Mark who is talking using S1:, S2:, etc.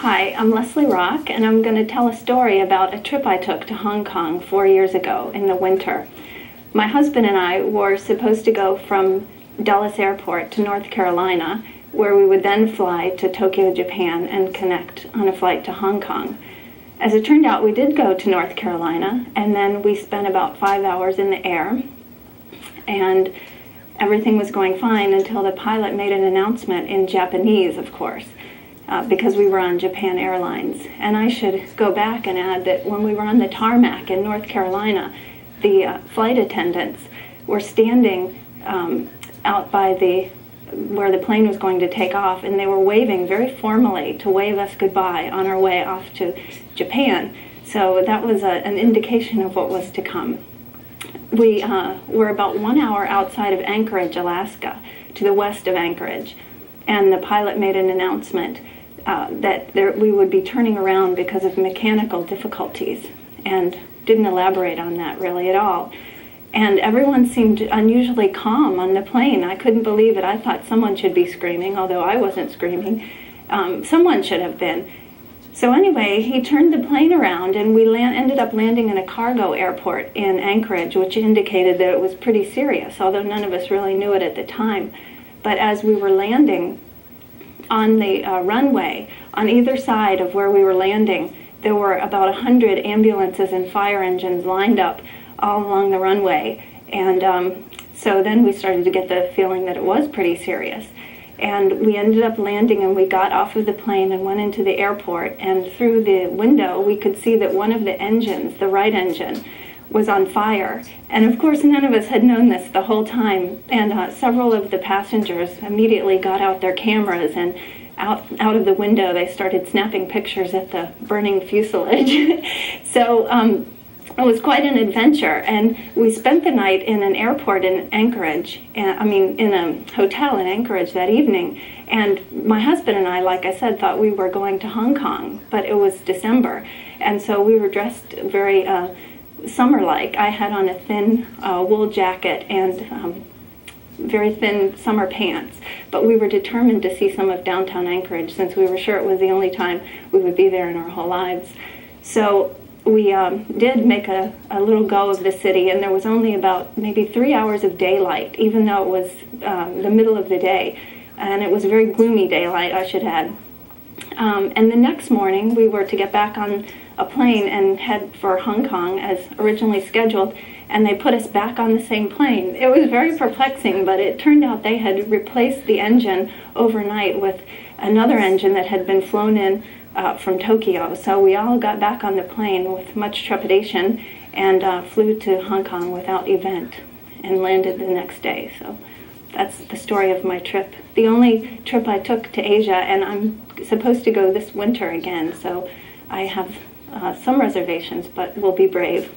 S1: Hi, I'm Leslie Rock, and I'm going to tell a story about a trip I took to Hong Kong 4 years ago in the winter. My husband and I were supposed to go from Dulles Airport to North Carolina, where we would then fly to Tokyo, Japan, and connect on a flight to Hong Kong. As it turned out, we did go to North Carolina, and then we spent about 5 hours in the air, and everything was going fine until the pilot made an announcement in Japanese, of course, because we were on Japan Airlines. And I should go back and add that when we were on the tarmac in North Carolina, the flight attendants were standing out by where the plane was going to take off, and they were waving very formally to wave us goodbye on our way off to Japan. So that was an indication of what was to come. We were about 1 hour outside of Anchorage, Alaska, to the west of Anchorage, and the pilot made an announcement that we would be turning around because of mechanical difficulties, and didn't elaborate on that really at all. And everyone seemed unusually calm on the plane. I couldn't believe it. I thought someone should be screaming, although I wasn't screaming. Someone should have been. So anyway, he turned the plane around, and we ended up landing in a cargo airport in Anchorage, which indicated that it was pretty serious, although none of us really knew it at the time. But as we were landing on the runway, on either side of where we were landing, there were about 100 ambulances and fire engines lined up all along the runway. And so then we started to get the feeling that it was pretty serious. And we ended up landing, and we got off of the plane and went into the airport, and through the window we could see that one of the engines, the right engine, was on fire. And of course none of us had known this the whole time, and several of the passengers immediately got out their cameras, and out of the window they started snapping pictures at the burning fuselage. So it was quite an adventure, and we spent the night in an airport in Anchorage, in a hotel in Anchorage that evening. And my husband and I, like I said, thought we were going to Hong Kong, but it was December, and so we were dressed very summer-like. I had on a thin wool jacket and very thin summer pants, but we were determined to see some of downtown Anchorage, since we were sure it was the only time we would be there in our whole lives. So we did make a little go of the city, and there was only about maybe 3 hours of daylight, even though it was the middle of the day, and it was very gloomy daylight, I should add. And the next morning we were to get back on a plane and head for Hong Kong as originally scheduled, and they put us back on the same plane. It was very perplexing, but it turned out they had replaced the engine overnight with another engine that had been flown in from Tokyo. So we all got back on the plane with much trepidation and flew to Hong Kong without event and landed the next day. So that's the story of my trip. The only trip I took to Asia, and I'm supposed to go this winter again, so I have some reservations, but we'll be brave.